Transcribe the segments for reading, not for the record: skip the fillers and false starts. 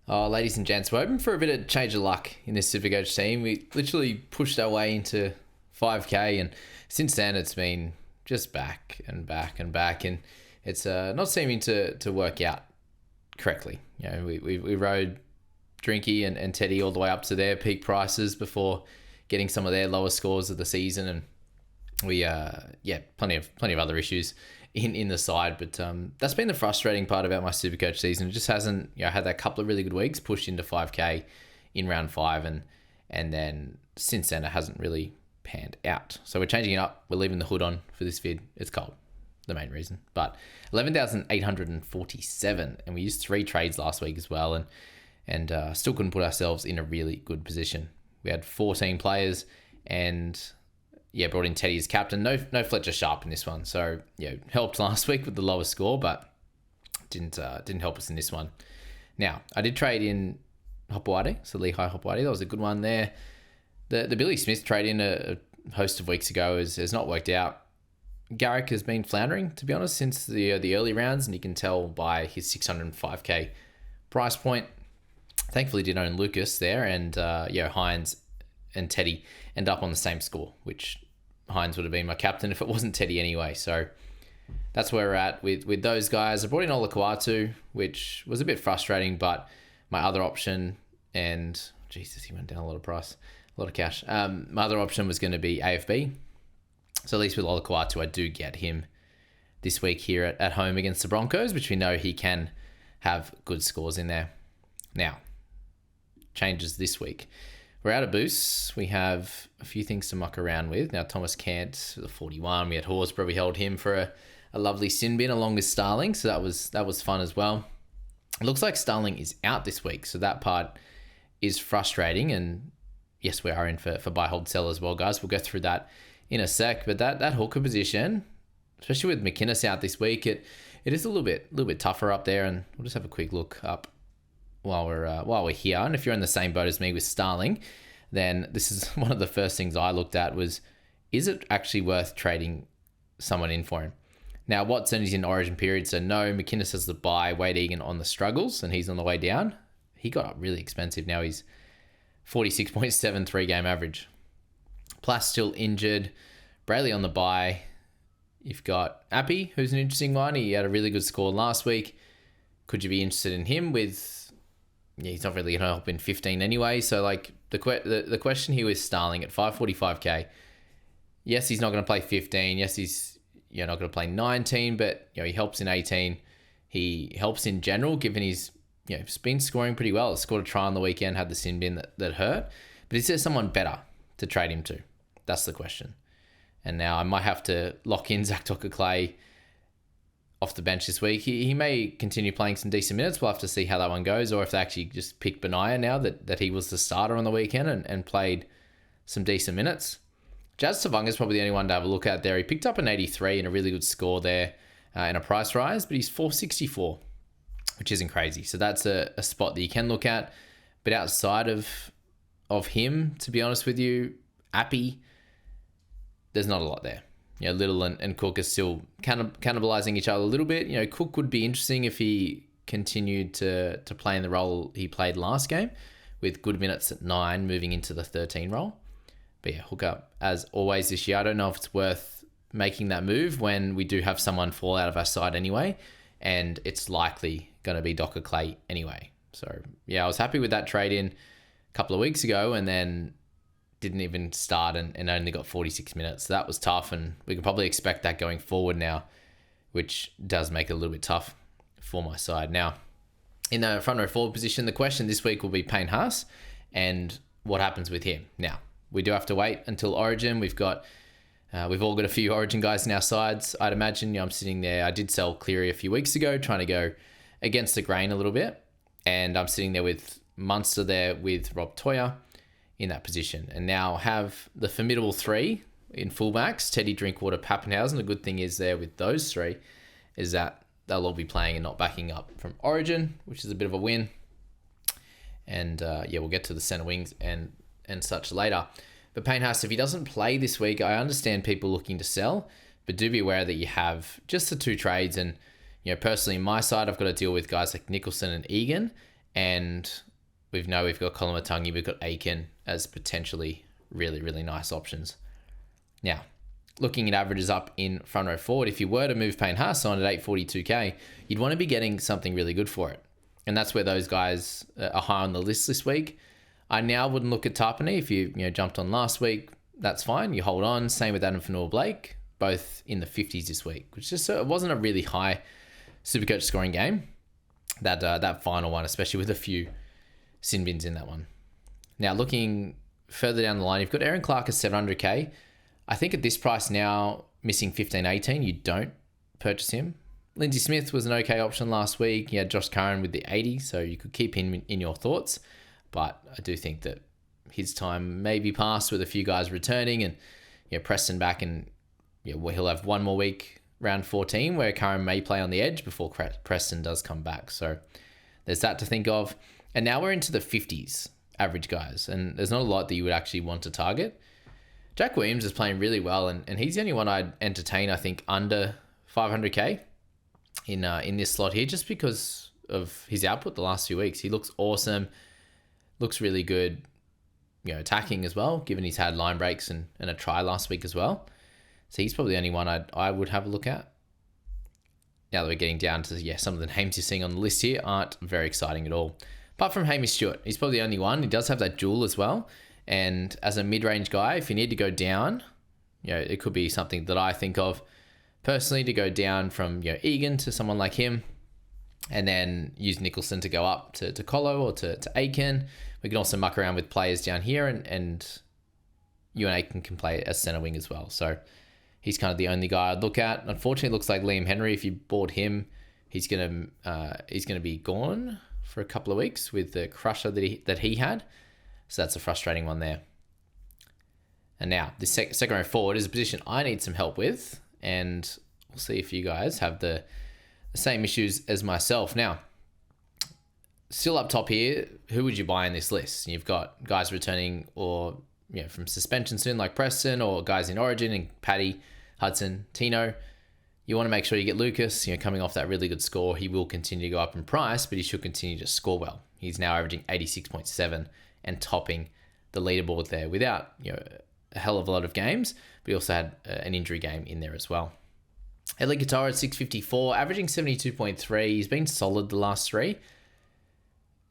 Oh, ladies and gents, we're hoping for a bit of change of luck in this Supercoach team. We literally pushed our way into 5K, and since then it's been just back and back and back, and it's not seeming to work out correctly. You know, we rode Drinky and Teddy all the way up to their peak prices before getting some of their lowest scores of the season, and we plenty of other issues in the side, but that's been the frustrating part about my Supercoach season. It just hasn't, had that couple of really good weeks, pushed into 5K in round 5, and then since then it hasn't really panned out. So we're changing it up. We're leaving the hood on for this vid. It's cold, the main reason. But 11,847, and we used 3 trades last week as well, and still couldn't put ourselves in a really good position. We had 14 players, and brought in Teddy as captain. No Fletcher Sharp in this one. So, helped last week with the lowest score, but didn't help us in this one. Now, I did trade in Hopewadi, so Lehigh Hopewadi. That was a good one there. The Billy Smith trade in a host of weeks ago has not worked out. Garrick has been floundering, to be honest, since the early rounds, and you can tell by his 605k price point. Thankfully, did own Lucas there, and Hines and Teddy end up on the same score, which Hines would have been my captain if it wasn't Teddy anyway. So that's where we're at with those guys. I brought in Olakuatu, which was a bit frustrating, but my other option, and Jesus, he went down a lot of price, a lot of cash. My other option was going to be AFB. So at least with Olakuatu, I do get him this week here at home against the Broncos, which we know he can have good scores in there. Now, changes this week. We're out of boosts. We have a few things to muck around with. Now, Thomas Cant, the 41. We had Horsburgh. We held him for a lovely sin bin along with Starling. So that was fun as well. It looks like Starling is out this week. So that part is frustrating. And yes, we are in for buy, hold, sell as well, guys. We'll go through that in a sec. But that hooker position, especially with McInnes out this week, it is a little bit tougher up there. And we'll just have a quick look up while we're here. And if you're in the same boat as me with Starling, then this is one of the first things I looked at was, is it actually worth trading someone in for him? Now, Watson is in origin period, so no. McInnes has the buy, Wade Egan on the struggles, and he's on the way down. He got up really expensive. Now he's 46.73 game average. Plus still injured. Brayley on the buy. You've got Appy, who's an interesting one. He had a really good score last week. Could you be interested in him with... he's not really going to help in 15 anyway. So, like, the question here is Starling at 545k. Yes, he's not going to play 15. Yes, he's not going to play 19, but he helps in 18. He helps in general, given he's been scoring pretty well. He scored a try on the weekend, had the sin bin that hurt. But is there someone better to trade him to? That's the question. And now I might have to lock in Zach Tucker-Clay off the bench this week. He may continue playing some decent minutes. We'll have to see how that one goes, or if they actually just pick Benaya now that he was the starter on the weekend and played some decent minutes. Jazz Savunga is probably the only one to have a look at there. He picked up an 83 and a really good score there in a price rise, but he's 464, which isn't crazy. So that's a spot that you can look at. But outside of him, to be honest with you, Appy, there's not a lot there. Little and Cook are still cannibalizing each other a little bit. Cook would be interesting if he continued to play in the role he played last game with good minutes at 9 moving into the 13 role. But Hooker, as always this year, I don't know if it's worth making that move when we do have someone fall out of our side anyway, and it's likely going to be Docker Clay anyway. So, I was happy with that trade in a couple of weeks ago, and then didn't even start and only got 46 minutes. So that was tough, and we can probably expect that going forward now, which does make it a little bit tough for my side. Now, in the front row forward position, the question this week will be Payne Haas and what happens with him. Now, we do have to wait until Origin. We've all got a few Origin guys in our sides. I'd imagine, I'm sitting there. I did sell Cleary a few weeks ago, trying to go against the grain a little bit. And I'm sitting there with Munster there with Rob Toyer in that position, and now have the formidable 3 in fullbacks, Teddy, Drinkwater, Pappenhausen. The good thing is there with those 3 is that they'll all be playing and not backing up from Origin, which is a bit of a win. And we'll get to the centre wings and such later. But Payne Haas, if he doesn't play this week, I understand people looking to sell, but do be aware that you have just the 2 trades. And personally, on my side, I've got to deal with guys like Nicholson and Egan, And we've got Kolomatangi, we've got Aiken as potentially really, really nice options. Now, looking at averages up in front row forward, if you were to move Payne Haas on at 842k, you'd want to be getting something really good for it. And that's where those guys are high on the list this week. I now wouldn't look at Tarpany. If you jumped on last week, that's fine. You hold on. Same with Adam Fanua-Blake, both in the 50s this week, which just it wasn't a really high Supercoach scoring game. That final one, especially with a few sin bins in that one. Now, looking further down the line, you've got Aaron Clark at 700k. I think at this price now, missing 15-18, you don't purchase him. Lindsay Smith was an okay option last week. You had Josh Curran with the 80, so you could keep him in your thoughts. But I do think that his time may be past with a few guys returning, and Preston back, and he'll have one more week, round 14, where Curran may play on the edge before Preston does come back. So there's that to think of. And now we're into the 50s average guys, and there's not a lot that you would actually want to target. Jack Williams is playing really well, and he's the only one I'd entertain, I think, under 500k in this slot here, just because of his output the last few weeks. He looks awesome, looks really good, attacking as well, given he's had line breaks and a try last week as well. So he's probably the only one I would have a look at. Now that we're getting down to, some of the names you're seeing on the list here aren't very exciting at all. Apart from Hamish Stewart, he's probably the only one. He does have that duel as well. And as a mid-range guy, if you need to go down, it could be something that I think of personally, to go down from Egan to someone like him, and then use Nicholson to go up to Colo or to Aiken. We can also muck around with players down here, and you and Aiken can play as centre wing as well. So he's kind of the only guy I'd look at. Unfortunately, it looks like Liam Henry, if you bought him, he's gonna be gone for a couple of weeks with the crusher that he had. So that's a frustrating one there. And now, the second row forward is a position I need some help with, and we'll see if you guys have the same issues as myself. Now, still up top here, who would you buy in this list? You've got guys returning or from suspension soon, like Preston, or guys in Origin and Paddy, Hudson, Tino. You want to make sure you get Lucas, coming off that really good score. He will continue to go up in price, but he should continue to score well. He's now averaging 86.7 and topping the leaderboard there without a hell of a lot of games, but he also had an injury game in there as well. Eli Katara at 654, averaging 72.3. He's been solid the last three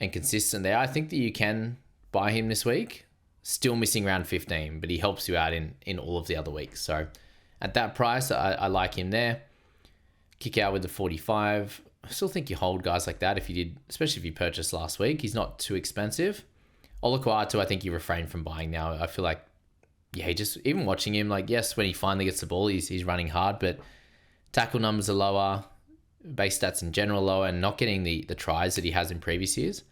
and consistent there. I think that you can buy him this week. Still missing round 15, but he helps you out in all of the other weeks. So at that price, I like him there. Kick out with the 45. I still think you hold guys like that if you did, especially if you purchased last week. He's not too expensive. Olukwatu, I think you refrain from buying now. I feel like, just even watching him, yes, when he finally gets the ball, he's running hard, but tackle numbers are lower, base stats in general lower, and not getting the tries that he has in previous years.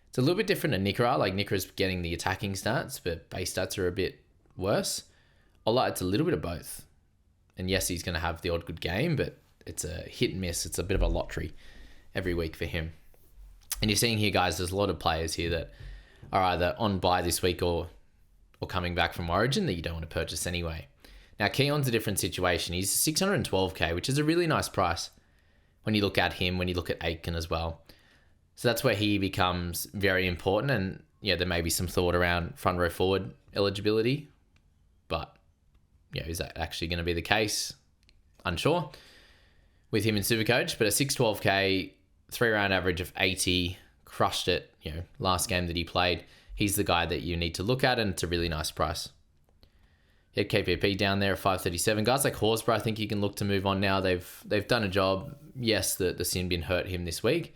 It's a little bit different to Nikra. Nikra's getting the attacking stats, but base stats are a bit worse. Ola, it's a little bit of both. And yes, he's going to have the odd good game, but it's a hit and miss. It's a bit of a lottery every week for him. And you're seeing here, guys, there's a lot of players here that are either on buy this week or coming back from Origin that you don't want to purchase anyway. Now, Keon's a different situation. He's 612k, which is a really nice price when you look at him, when you look at Aiken as well. So that's where he becomes very important. And there may be some thought around front row forward eligibility, but is that actually going to be the case? Unsure with him in Supercoach, but a 612k, 3-round average of 80, crushed it, last game that he played. He's the guy that you need to look at, and it's a really nice price. You had KPP down there at 537. Guys like Horsburgh, I think you can look to move on now. They've done a job. Yes, the sin bin hurt him this week,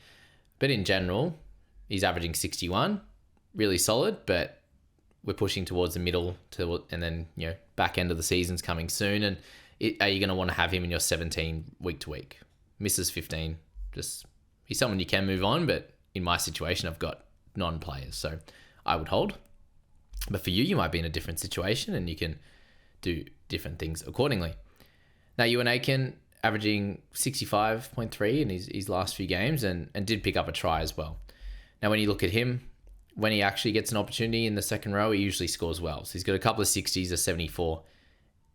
but in general, he's averaging 61. Really solid, but we're pushing towards the middle and then back end of the season's coming soon. And are you going to want to have him in your 17 week to week? Misses 15. Just he's someone you can move on, but in my situation, I've got non-players, so I would hold. But for you might be in a different situation and you can do different things accordingly. Now, Ewan Aiken averaging 65.3 in his last few games and did pick up a try as well. Now, when you look at him, when he actually gets an opportunity in the second row, he usually scores well. So he's got a couple of 60s, a 74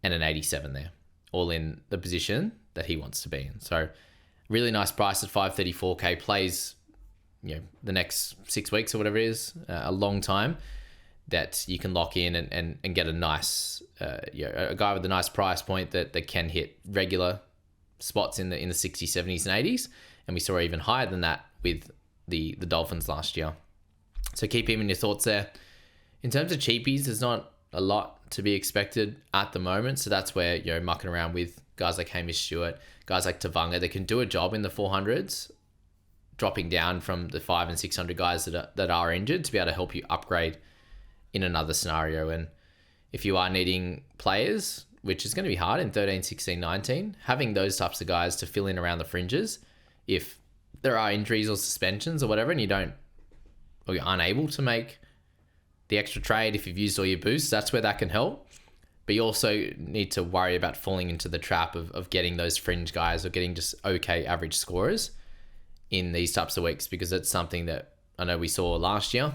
and an 87 there, all in the position that he wants to be in. So really nice price at 534k, plays the next 6 weeks or whatever it is, a long time, that you can lock in and get a nice, a guy with a nice price point that can hit regular spots in the 60s, 70s, and 80s. And we saw even higher than that with the Dolphins last year. So keep him in your thoughts there. In terms of cheapies, there's not a lot to be expected at the moment. So that's where you're mucking around with guys like Hamish Stewart, guys like Tavanga. They can do a job in the 400s, dropping down from the 500 and 600 guys that are injured to be able to help you upgrade in another scenario. And if you are needing players, which is going to be hard in 13, 16, 19, having those types of guys to fill in around the fringes, if there are injuries or suspensions or whatever, and you're unable to make the extra trade if you've used all your boosts, that's where that can help. But you also need to worry about falling into the trap of getting those fringe guys or getting just okay average scorers in these types of weeks, because it's something that I know we saw last year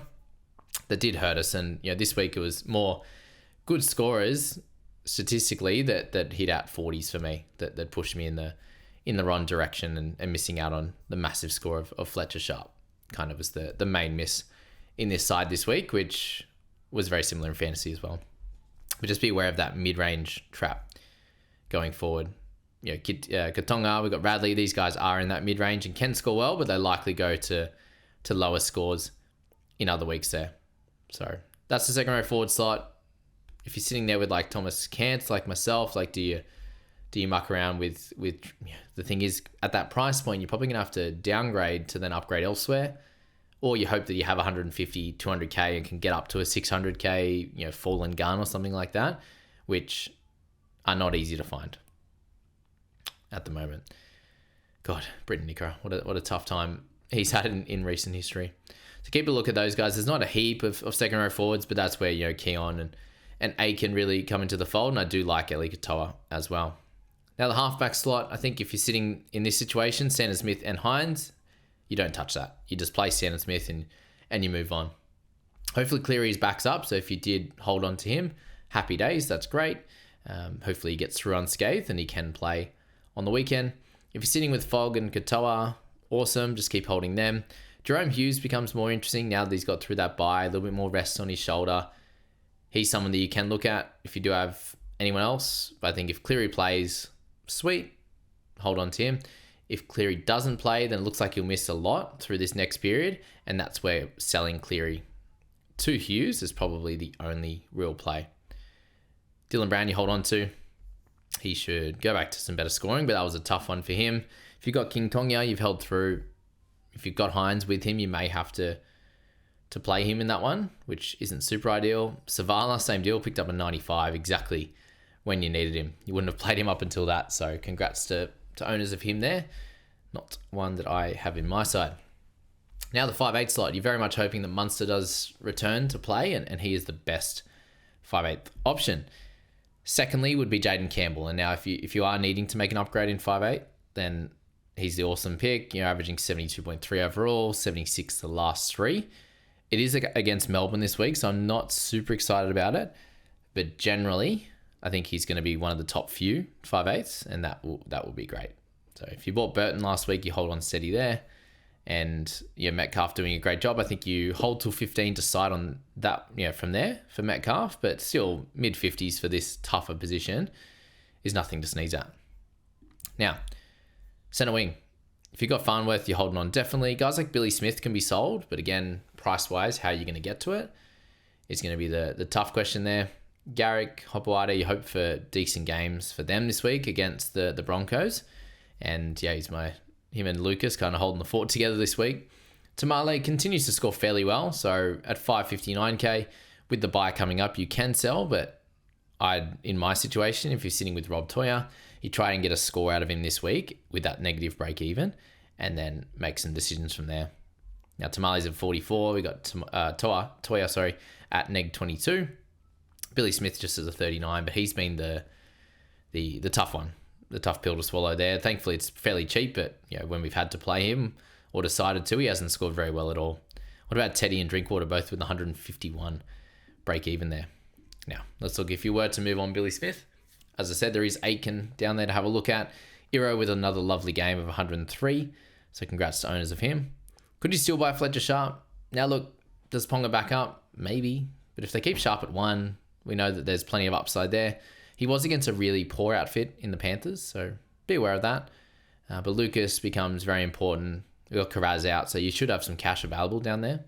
that did hurt us. And this week it was more good scorers statistically that hit out 40s for me, that pushed me in the wrong direction, and missing out on the massive score of Fletcher Sharp kind of was the main miss in this side this week, which was very similar in fantasy as well. But just be aware of that mid-range trap going forward. Katonga, we've got Radley. These guys are in that mid-range and can score well, but they likely go to lower scores in other weeks there. So that's the second row forward slot. If you're sitting there with like Thomas Cant, like myself, like do you muck around with the thing is, at that price point, you're probably going to have to downgrade to then upgrade elsewhere, or you hope that you have 150, 200k and can get up to a 600k, fallen gun or something like that, which are not easy to find at the moment. God, Britton Nicker, what a tough time he's had in recent history. So keep a look at those guys. There's not a heap of second row forwards, but that's where, Keon and Aiken really come into the fold. And I do like Eli Katoa as well. Now the halfback slot, I think if you're sitting in this situation, Sandon Smith and Hines, you don't touch that. You just play Sandon Smith and you move on. Hopefully Cleary's backs up. So if you did hold on to him, happy days. That's great. Hopefully he gets through unscathed and he can play on the weekend. If you're sitting with Fogg and Katoa, awesome. Just keep holding them. Jerome Hughes becomes more interesting now that he's got through that bye, a little bit more rest on his shoulder. He's someone that you can look at if you do have anyone else. But I think if Cleary plays, sweet, hold on to him. If Cleary doesn't play, then it looks like he'll miss a lot through this next period. And that's where selling Cleary to Hughes is probably the only real play. Dylan Brown, you hold on to. He should go back to some better scoring, but that was a tough one for him. If you've got King Tonga, you've held through. If you've got Hines with him, you may have to play him in that one, which isn't super ideal. Savala, same deal, picked up a 95 exactly when you needed him. You wouldn't have played him up until that, so congrats to owners of him there. Not one that I have in my side. Now the 5'8 slot, you're very much hoping that Munster does return to play, and he is the best 5'8 option. Secondly would be Jaden Campbell, and now if you are needing to make an upgrade in 5'8, then he's the awesome pick. You're averaging 72.3 overall, 76 the last three. It is against Melbourne this week, so I'm not super excited about it. But generally, I think he's going to be one of the top few 5'8s, and that will be great. So if you bought Burton last week, you hold on steady there. And Metcalf doing a great job. I think you hold till 15 to decide on that, from there for Metcalf, but still mid-50s for this tougher position is nothing to sneeze at. Now, centre wing. If you've got Farnworth, you're holding on definitely. Guys like Billy Smith can be sold, but again, price-wise, how are you going to get to it is going to be the tough question there. Garrick, Hopoata, you hope for decent games for them this week against the Broncos. And yeah, him and Lucas kind of holding the fort together this week. Tamale continues to score fairly well. So at 559k, with the buy coming up, you can sell. But in my situation, if you're sitting with Rob Toya, you try and get a score out of him this week with that negative break even, and then make some decisions from there. Now Tamale's at 44. We got Toya at neg 22. Billy Smith just as a 39, but he's been the tough one. The tough pill to swallow there. Thankfully, it's fairly cheap, but when we've had to play him or decided to, he hasn't scored very well at all. What about Teddy and Drinkwater, both with 151 break even there? Now, let's look. If you were to move on Billy Smith, as I said, there is Aiken down there to have a look at. Iro with another lovely game of 103, so congrats to owners of him. Could you still buy Fletcher Sharp? Now look, does Ponga back up? Maybe. But if they keep Sharp at 1, we know that there's plenty of upside there. He was against a really poor outfit in the Panthers, so be aware of that. But Lucas becomes very important. We've got Karaz out, so you should have some cash available down there.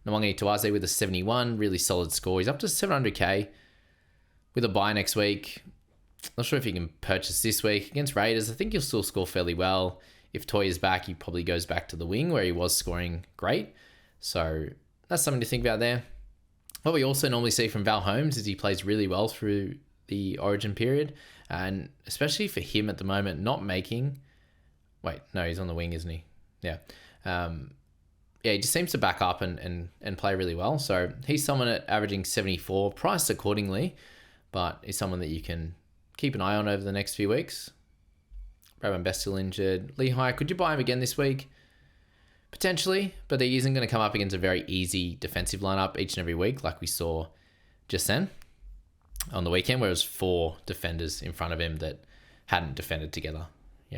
Nwangi Tuaze with a 71, really solid score. He's up to 700k with a bye next week. Not sure if you can purchase this week. Against Raiders, I think he'll still score fairly well. If Toy is back, he probably goes back to the wing where he was scoring great. So that's something to think about there. What we also normally see from Val Holmes is he plays really well through the Origin period. And especially for him at the moment, not making... Wait, no, he's on the wing, isn't he? Yeah. He just seems to back up and play really well. So he's someone at averaging 74, priced accordingly, but is someone that you can keep an eye on over the next few weeks. Bradman Best still injured. Lehigh, could you buy him again this week? Potentially, but he isn't going to come up against a very easy defensive lineup each and every week like we saw just then on the weekend, where it was 4 defenders in front of him that hadn't defended together.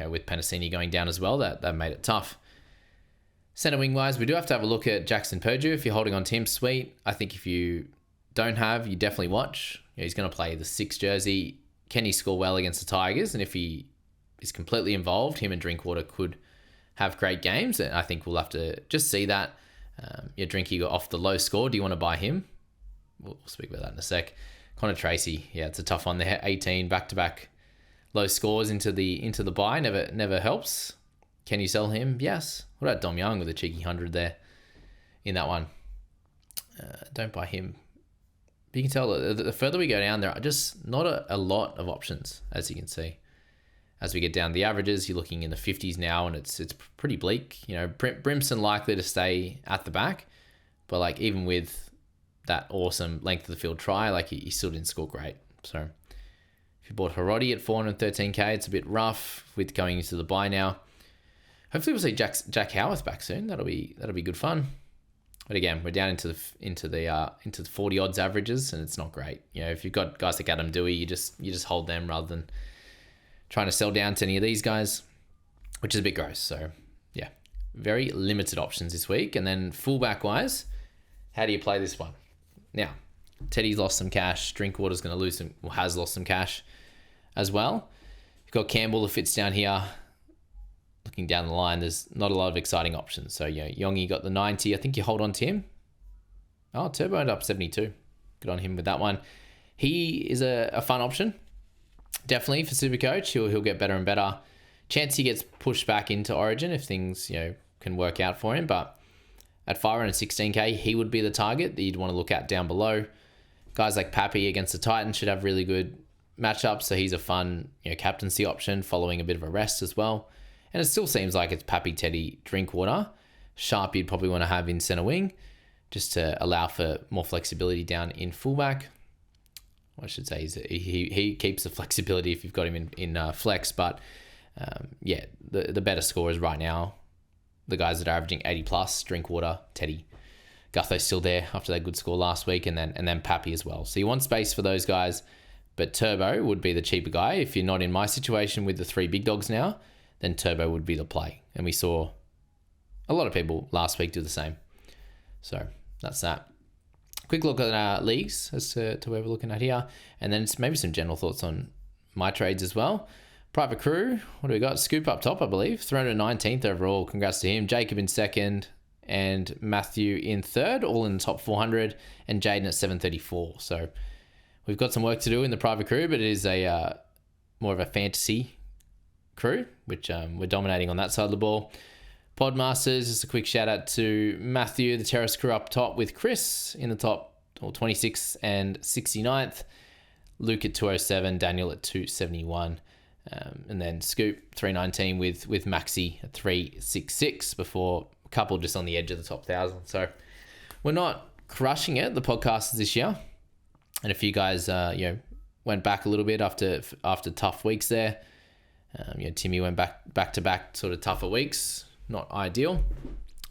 With Penasini going down as well, that made it tough. Centre wing wise, we do have to have a look at Jackson Purdue. If you're holding on to him, sweet. I think if you don't have, you definitely watch. He's going to play the 6 jersey. Can he score well against the Tigers? And if he is completely involved, him and Drinkwater could have great games. And I think we'll have to just see that. Drinky got off the low score. Do you want to buy him? We'll speak about that in a sec. Connor Tracy, it's a tough one there. 18 back-to-back low scores into the bye. Never helps. Can you sell him? Yes. What about Dom Young with a cheeky 100 there in that one? Don't buy him. But you can tell the further we go down, there are just not a lot of options, as you can see. As we get down the averages, you're looking in the 50s now, and it's pretty bleak. Brimson likely to stay at the back, but even with that awesome length of the field try, he still didn't score great. So if you bought Hiroti at 413k, it's a bit rough with going into the bye now. Hopefully we'll see Jack Howarth back soon. That'll be good fun. But again, we're down into the 40 odds averages, and it's not great. If you've got guys like Adam Dewey, you just hold them rather than trying to sell down to any of these guys, which is a bit gross. So yeah, very limited options this week. And then fullback wise, how do you play this one? Now, Teddy's lost some cash. Drinkwater's going to lose some, or has lost some cash as well. You've got Campbell that fits down here. Looking down the line, there's not a lot of exciting options. So, Yongi got the 90. I think you hold on to him. Oh, Turbo ended up 72. Good on him with that one. He is a fun option. Definitely for Supercoach. He'll get better and better. Chance he gets pushed back into Origin if things, can work out for him. But at 516k, he would be the target that you'd want to look at down below. Guys like Pappy against the Titans should have really good matchups. So he's a fun, captaincy option following a bit of a rest as well. And it still seems like it's Pappy, Teddy, Drinkwater. Sharp you'd probably want to have in centre wing just to allow for more flexibility down in fullback. What I should say is he keeps the flexibility if you've got him in flex. But the better scorers right now, the guys that are averaging 80 plus, Drinkwater, Teddy. Gutho's still there after that good score last week, and then Pappy as well. So you want space for those guys, but Turbo would be the cheaper guy. If you're not in my situation with the 3 big dogs now, then Turbo would be the play. And we saw a lot of people last week do the same. So that's that. Quick look at our leagues as to where we're looking at here. And then maybe some general thoughts on my trades as well. Private Crew, what do we got? Scoop up top, I believe. 319th overall. Congrats to him. Jacob in second and Matthew in third, all in the top 400, and Jaden at 734. So we've got some work to do in the Private Crew, but it is a more of a fantasy crew, which we're dominating on that side of the ball. Podmasters, just a quick shout out to Matthew, the Terrace crew up top with Chris in the top 26th and 69th. Luke at 207, Daniel at 271. And then Scoop 319 with Maxi at 366 before a couple just on the edge of the top 1,000. So we're not crushing it, the podcasters this year. And a few guys, went back a little bit after tough weeks there. Timmy went back to back sort of tougher weeks. Not ideal.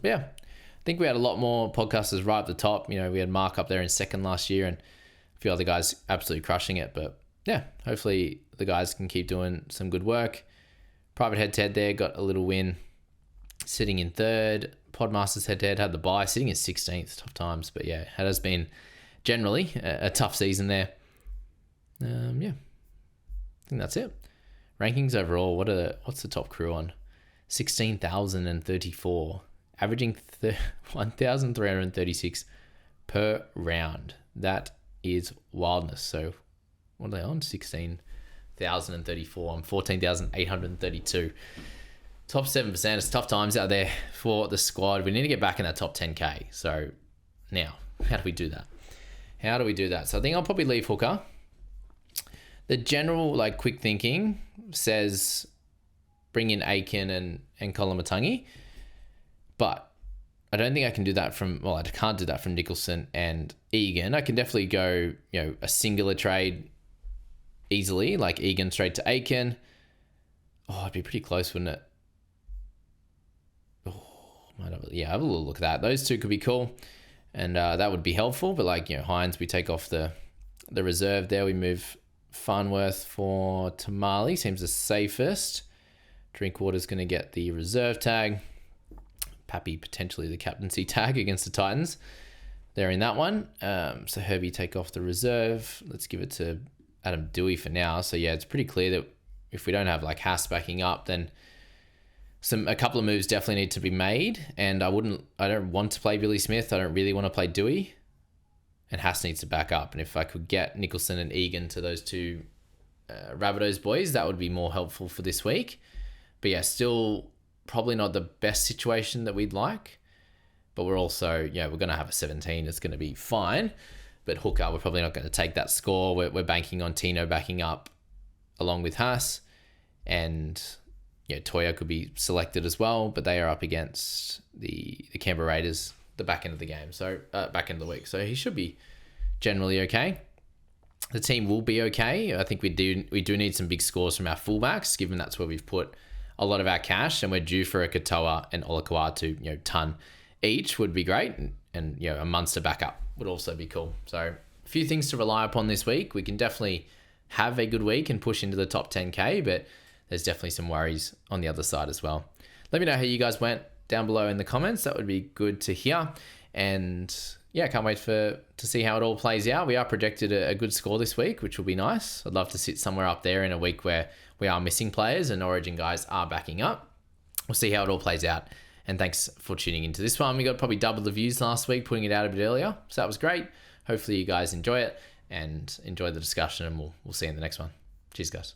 But yeah, I think we had a lot more podcasters right at the top. We had Mark up there in second last year and a few other guys absolutely crushing it. But yeah, hopefully the guys can keep doing some good work. Private head-to-head there, got a little win. Sitting in third. Podmasters head-to-head, had the bye, sitting in 16th, tough times. But yeah, it has been generally a tough season there. Yeah, I think that's it. Rankings overall, what's the top crew on? 16,034, averaging 1,336 per round. That is wildness. So what are they on? 16,034 on 14,832. Top 7%. It's tough times out there for the squad. We need to get back in that top 10K. So now, how do we do that? So I think I'll probably leave hooker. The general, quick thinking says bring in Aiken and Kolomatangi. But I don't think I can do that I can't do that from Nicholson and Egan. I can definitely go, a singular trade easily, like Egan straight to Aiken. Oh, it'd be pretty close, wouldn't it? Have a little look at that. Those two could be cool, and that would be helpful. But Hines, we take off the reserve there. We move Farnworth for Tamale. Seems the safest. Drinkwater's going to get the reserve tag. Pappy potentially the captaincy tag against the Titans. They're in that one. So Herbie take off the reserve. Let's give it to Adam Dewey for now. So yeah, it's pretty clear that if we don't have Haas backing up, then a couple of moves definitely need to be made. And I don't want to play Billy Smith. I don't really want to play Dewey. And Haas needs to back up. And if I could get Nicholson and Egan to those two Rabbitohs boys, that would be more helpful for this week. But yeah, still probably not the best situation that we'd like. But we're also, we're going to have a 17. It's going to be fine. But hooker, we're probably not going to take that score. We're banking on Tino backing up along with Haas. And Toya could be selected as well. But they are up against the Canberra Raiders the back end of the game. So back end of the week. So he should be generally okay. The team will be okay. I think we do need some big scores from our fullbacks, given that's where we've put a lot of our cash, and we're due for a Katoa and Olakau'atu, ton each would be great, and a Munster backup would also be cool. So a few things to rely upon this week. We can definitely have a good week and push into the top 10K, but there's definitely some worries on the other side as well. Let me know how you guys went down below in the comments. That would be good to hear. And yeah, can't wait to see how it all plays out. We are projected a good score this week, which will be nice. I'd love to sit somewhere up there in a week where we are missing players and Origin guys are backing up. We'll see how it all plays out. And thanks for tuning into this one. We got probably double the views last week, putting it out a bit earlier. So that was great. Hopefully you guys enjoy it and enjoy the discussion, and we'll see you in the next one. Cheers, guys.